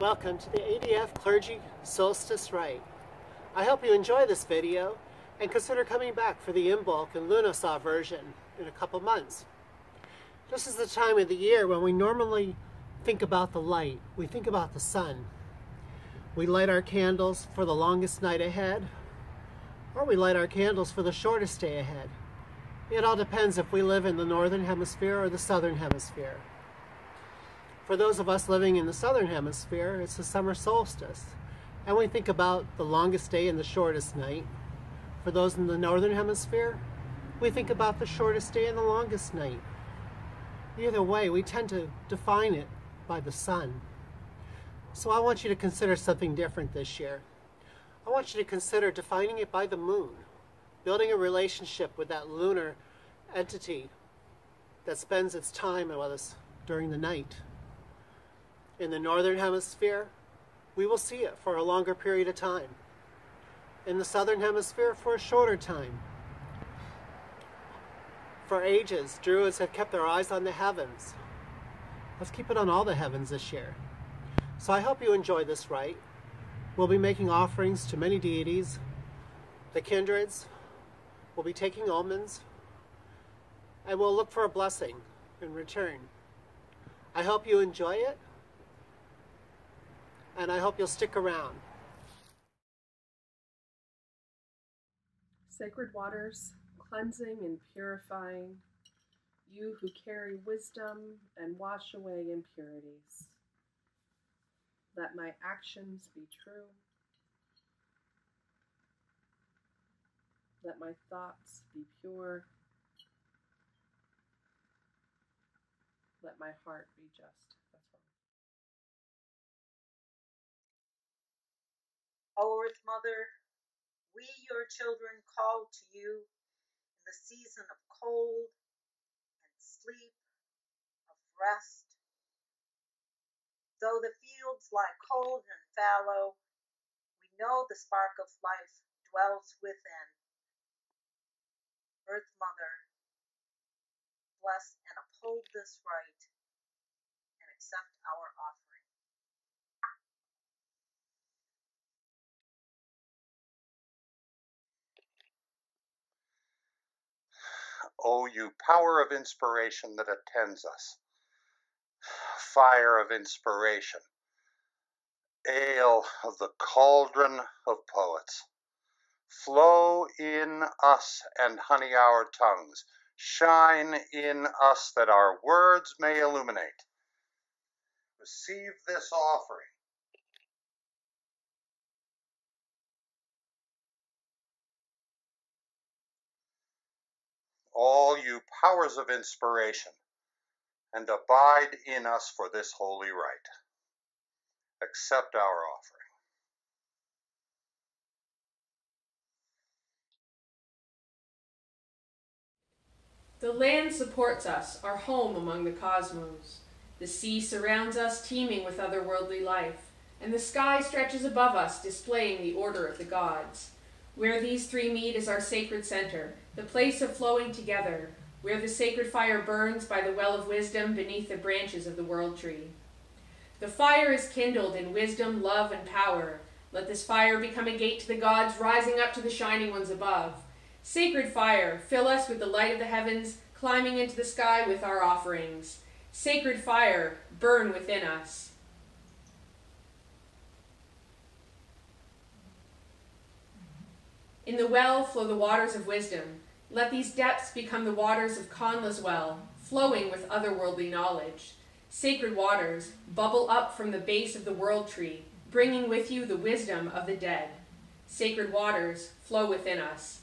Welcome to the ADF Clergy Solstice Rite. I hope you enjoy this video and consider coming back for the Imbolc and Lunasaw version in a couple months. This is the time of the year when we normally think about the light. We think about the sun. We light our candles for the longest night ahead, or we light our candles for the shortest day ahead. It all depends if we live in the northern hemisphere or the southern hemisphere. For those of us living in the southern hemisphere, it's the summer solstice, and we think about the longest day and the shortest night. For those in the northern hemisphere, we think about the shortest day and the longest night. Either way, we tend to define it by the sun. So I want you to consider something different this year. I want you to consider defining it by the moon, building a relationship with that lunar entity that spends its time with us during the night. In the northern hemisphere, we will see it for a longer period of time. In the southern hemisphere, for a shorter time. For ages, Druids have kept their eyes on the heavens. Let's keep it on all the heavens this year. So I hope you enjoy this rite. We'll be making offerings to many deities. The Kindreds. We'll be taking omens. And we'll look for a blessing in return. I hope you enjoy it. And I hope you'll stick around. Sacred waters, cleansing and purifying, you who carry wisdom and wash away impurities. Let my actions be true. Let my thoughts be pure. Let my heart be just. That's wrong. O Earth Mother, we, your children, call to you in the season of cold and sleep, of rest. Though the fields lie cold and fallow, we know the spark of life dwells within. Earth Mother, bless and uphold this rite and accept our offering. O you power of inspiration that attends us, fire of inspiration, ale of the cauldron of poets, flow in us and honey our tongues, shine in us that our words may illuminate. Receive this offering. All you powers of inspiration, and abide in us for this holy rite. Accept our offering. The land supports us, our home among the cosmos. The sea surrounds us, teeming with otherworldly life, and the sky stretches above us, displaying the order of the gods. Where these three meet is our sacred center, the place of flowing together, where the sacred fire burns by the well of wisdom beneath the branches of the world tree. The fire is kindled in wisdom, love, and power. Let this fire become a gate to the gods, rising up to the shining ones above. Sacred fire, fill us with the light of the heavens, climbing into the sky with our offerings. Sacred fire, burn within us. In the well flow the waters of wisdom. Let these depths become the waters of Conla's well, flowing with otherworldly knowledge. Sacred waters, bubble up from the base of the world tree, bringing with you the wisdom of the dead. Sacred waters, flow within us.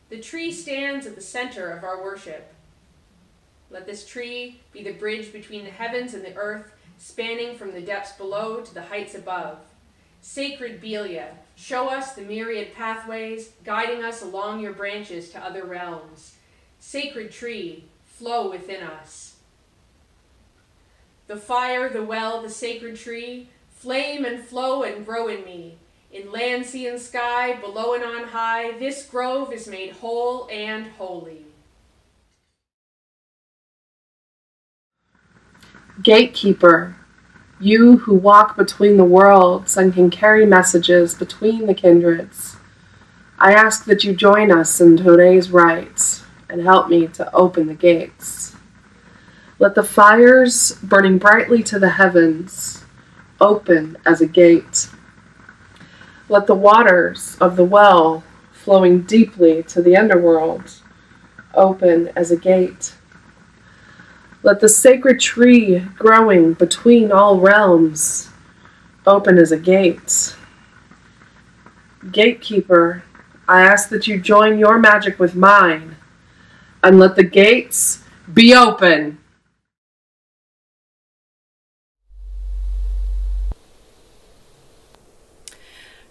The tree stands at the center of our worship. Let this tree be the bridge between the heavens and the earth, spanning from the depths below to the heights above. Sacred Belia, show us the myriad pathways, guiding us along your branches to other realms. Sacred tree, flow within us. The fire, the well, the sacred tree, flame and flow and grow in me. In land, sea, and sky, below and on high, this grove is made whole and holy. Gatekeeper, you who walk between the worlds and can carry messages between the kindreds, I ask that you join us in today's rite and help me to open the gates. Let the fires burning brightly to the heavens open as a gate. Let the waters of the well flowing deeply to the underworld open as a gate. Let the sacred tree growing between all realms open as a gate. Gatekeeper, I ask that you join your magic with mine and let the gates be open.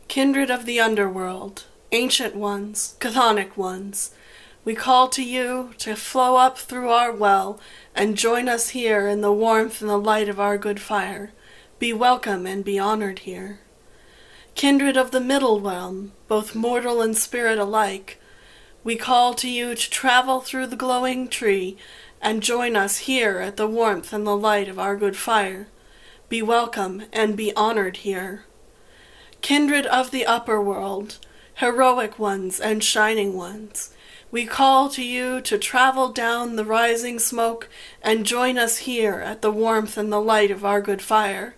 Kindred of the underworld, ancient ones, chthonic ones, we call to you to flow up through our well and join us here in the warmth and the light of our good fire. Be welcome and be honored here. Kindred of the middle realm, both mortal and spirit alike, we call to you to travel through the glowing tree and join us here at the warmth and the light of our good fire. Be welcome and be honored here. Kindred of the upper world, heroic ones and shining ones, we call to you to travel down the rising smoke and join us here at the warmth and the light of our good fire.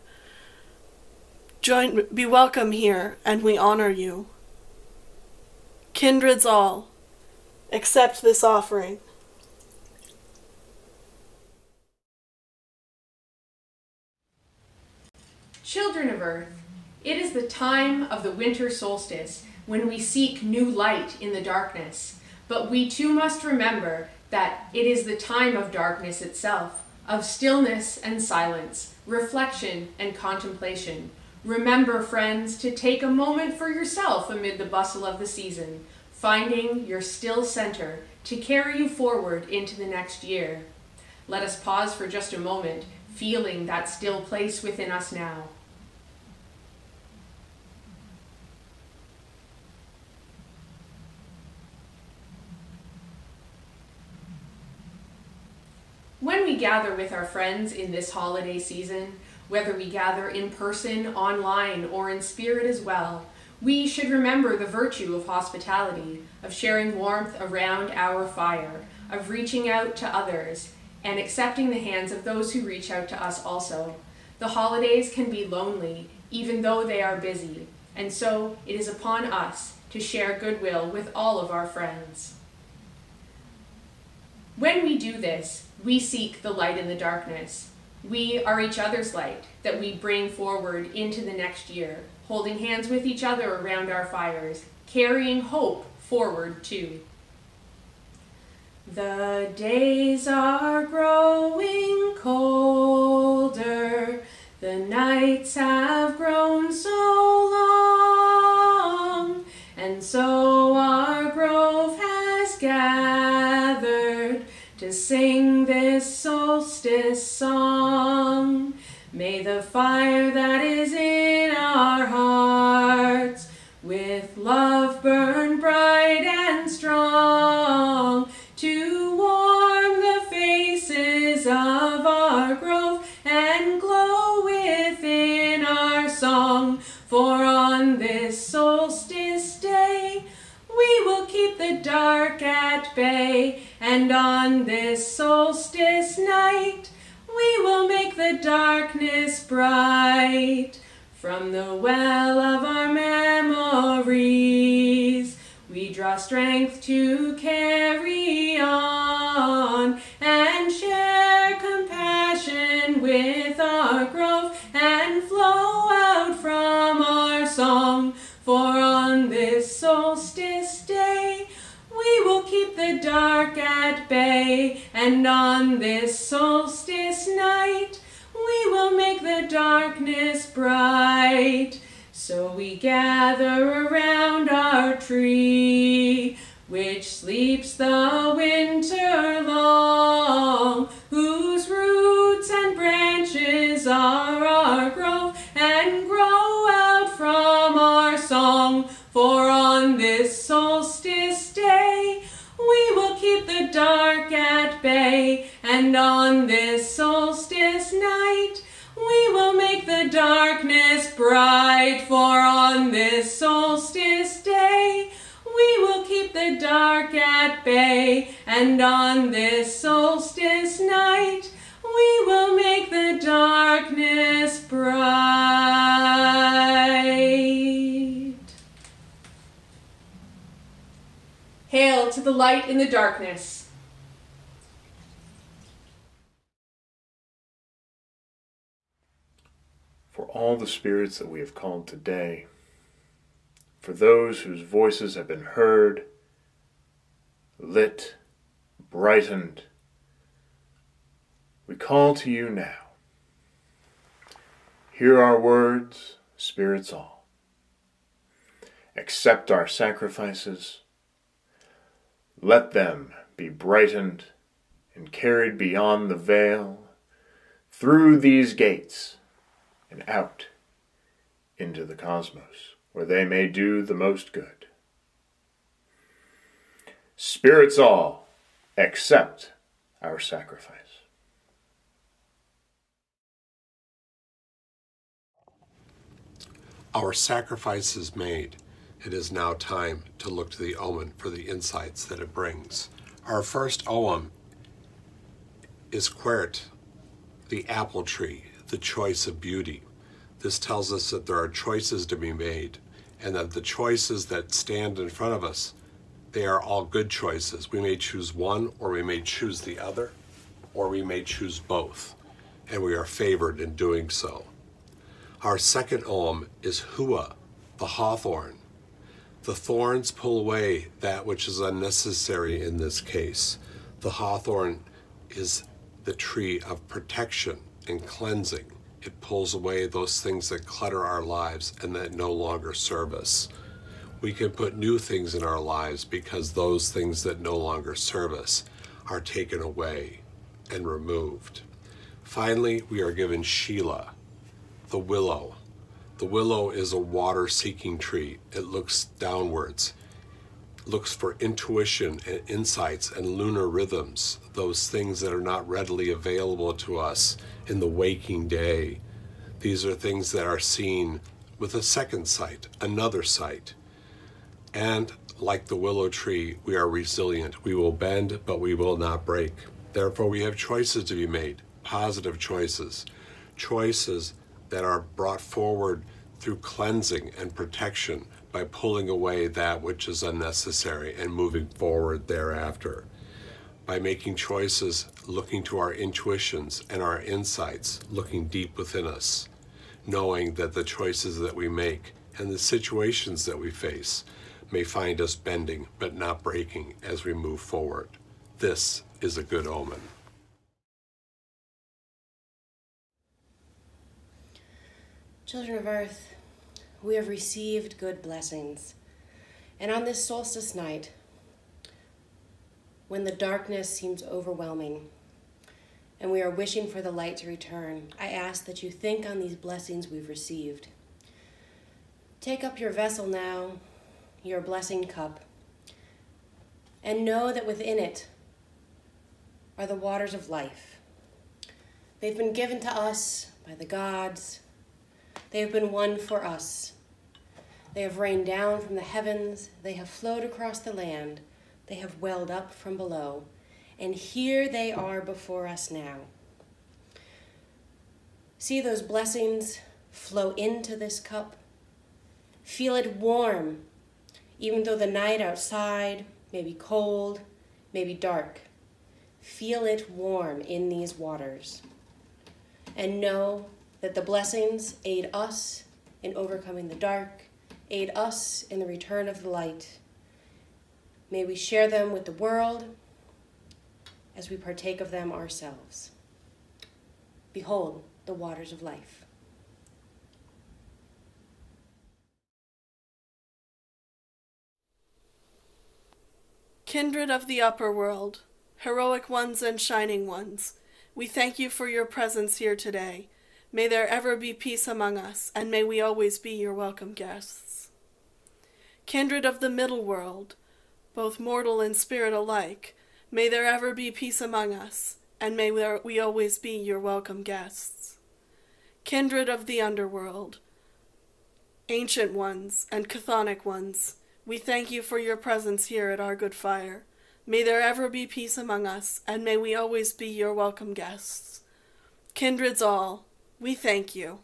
Be welcome here, and we honor you. Kindreds all, accept this offering. Children of Earth, it is the time of the winter solstice when we seek new light in the darkness, but we too must remember that it is the time of darkness itself, of stillness and silence, reflection and contemplation. Remember, friends, to take a moment for yourself amid the bustle of the season, finding your still center to carry you forward into the next year. Let us pause for just a moment, feeling that still place within us now. When we gather with our friends in this holiday season, whether we gather in person, online, or in spirit as well, we should remember the virtue of hospitality, of sharing warmth around our fire, of reaching out to others, and accepting the hands of those who reach out to us also. The holidays can be lonely, even though they are busy, and so it is upon us to share goodwill with all of our friends. When we do this, we seek the light in the darkness. We are each other's light that we bring forward into the next year, holding hands with each other around our fires, carrying hope forward too. The days are growing colder, the nights have grown so long, and so our grove has gathered to sing this solstice song. May the fire that is in our hearts with love burn bright and strong to warm the faces of our grove and glow within our song. For on this solstice day we will keep the dark at bay, and on this solstice night we will make the darkness bright. From the well of our memories we draw strength to carry on and share compassion with our grove and flow out from our song. For on this solstice day we will keep the dark at bay, and on this solstice night we will make the darkness bright. So we gather around our tree, which sleeps the winter long, whose roots and branches are our grove and grow out from our song. For on this solstice day we will keep the dark at bay, and on this solstice night the dark at bay, and on this solstice night we will make the darkness bright. Hail to the light in the darkness. For all the spirits that we have called today, for those whose voices have been heard, lit, brightened, we call to you now. Hear our words, spirits all. Accept our sacrifices. Let them be brightened and carried beyond the veil, through these gates, and out into the cosmos, where they may do the most good. Spirits all, accept our sacrifice. Our sacrifice is made. It is now time to look to the Omen for the insights that it brings. Our first Omen is Quert, the apple tree, the choice of beauty. This tells us that there are choices to be made, and that the choices that stand in front of us, they are all good choices. We may choose one, or we may choose the other, or we may choose both, and we are favored in doing so. Our second Omen is Hua, the hawthorn. The thorns pull away that which is unnecessary in this case. The hawthorn is the tree of protection and cleansing. It pulls away those things that clutter our lives and that no longer serve us. We can put new things in our lives because those things that no longer serve us are taken away and removed. Finally, we are given Sheila, the willow. The willow is a water-seeking tree. It looks downwards, looks for intuition and insights and lunar rhythms, those things that are not readily available to us in the waking day. These are things that are seen with a second sight, another sight. And like the willow tree, we are resilient. We will bend, but we will not break. Therefore, we have choices to be made, positive choices, choices that are brought forward through cleansing and protection by pulling away that which is unnecessary and moving forward thereafter. By making choices, looking to our intuitions and our insights, looking deep within us, knowing that the choices that we make and the situations that we face may find us bending but not breaking as we move forward. This is a good omen. Children of Earth, we have received good blessings. And on this solstice night, when the darkness seems overwhelming and we are wishing for the light to return, I ask that you think on these blessings we've received. Take up your vessel now, your blessing cup, and know that within it are the waters of life. They've been given to us by the gods. They have been won for us. They have rained down from the heavens. They have flowed across the land. They have welled up from below. And here they are before us now. See those blessings flow into this cup. Feel it warm, even though the night outside may be cold, may be dark. Feel it warm in these waters. And know that the blessings aid us in overcoming the dark, aid us in the return of the light. May we share them with the world as we partake of them ourselves. Behold the waters of life. Kindred of the upper world, heroic ones and shining ones, we thank you for your presence here today. May there ever be peace among us, and may we always be your welcome guests. Kindred of the middle world, both mortal and spirit alike, may there ever be peace among us, and may we always be your welcome guests. Kindred of the underworld, ancient ones and chthonic ones, We thank you for your presence here at our good fire. May there ever be peace among us, and may we always be your welcome guests. Kindreds all, we thank you.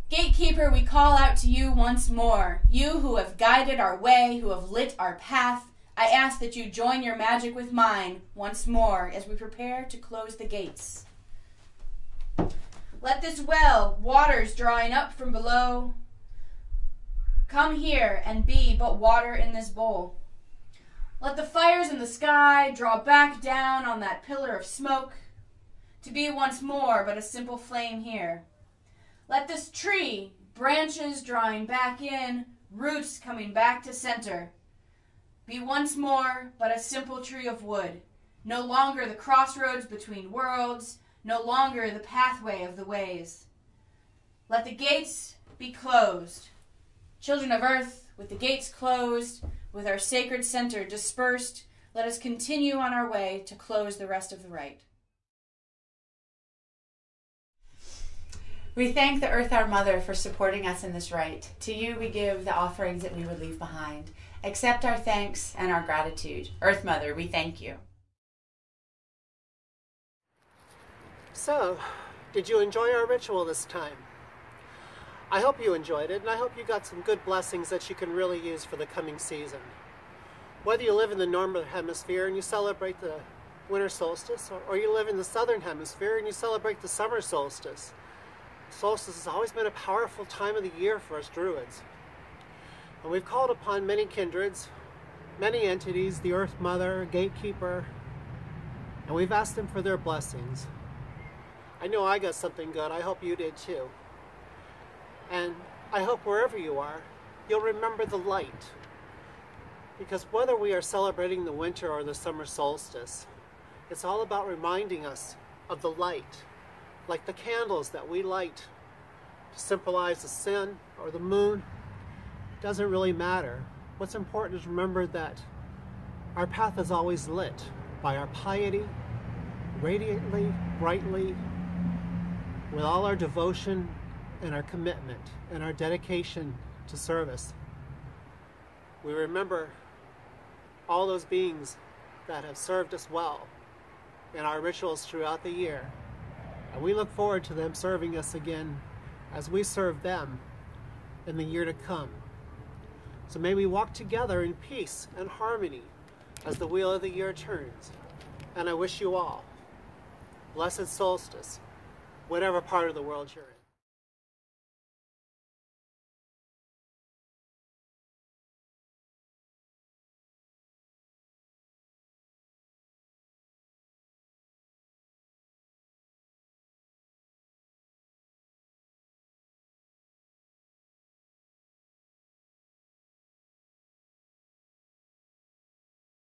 Gatekeeper, we call out to you once more. You who have guided our way, who have lit our path, I ask that you join your magic with mine once more as we prepare to close the gates. Let this well, waters drawing up from below, come here and be but water in this bowl. Let the fires in the sky draw back down on that pillar of smoke, to be once more but a simple flame here. Let this tree, branches drawing back in, roots coming back to center, be once more but a simple tree of wood, no longer the crossroads between worlds, no longer the pathway of the ways. Let the gates be closed. Children of earth, with the gates closed, with our sacred center dispersed, let us continue on our way to close the rest of the rite. We thank the Earth, our Mother, for supporting us in this rite. To you we give the offerings that we would leave behind. Accept our thanks and our gratitude. Earth Mother, we thank you. So, did you enjoy our ritual this time? I hope you enjoyed it, and I hope you got some good blessings that you can really use for the coming season. Whether you live in the northern hemisphere and you celebrate the winter solstice, or you live in the southern hemisphere and you celebrate the summer solstice, solstice has always been a powerful time of the year for us druids. And we've called upon many kindreds, many entities, the Earth Mother, Gatekeeper, and we've asked them for their blessings. I know I got something good. I hope you did too. And I hope wherever you are, you'll remember the light. Because whether we are celebrating the winter or the summer solstice, it's all about reminding us of the light. Like the candles that we light to symbolize the sun or the moon, it doesn't really matter. What's important is remember that our path is always lit by our piety, radiantly, brightly, with all our devotion and our commitment and our dedication to service. We remember all those beings that have served us well in our rituals throughout the year. And we look forward to them serving us again as we serve them in the year to come. So may we walk together in peace and harmony as the wheel of the year turns. And I wish you all blessed solstice, whatever part of the world you're in.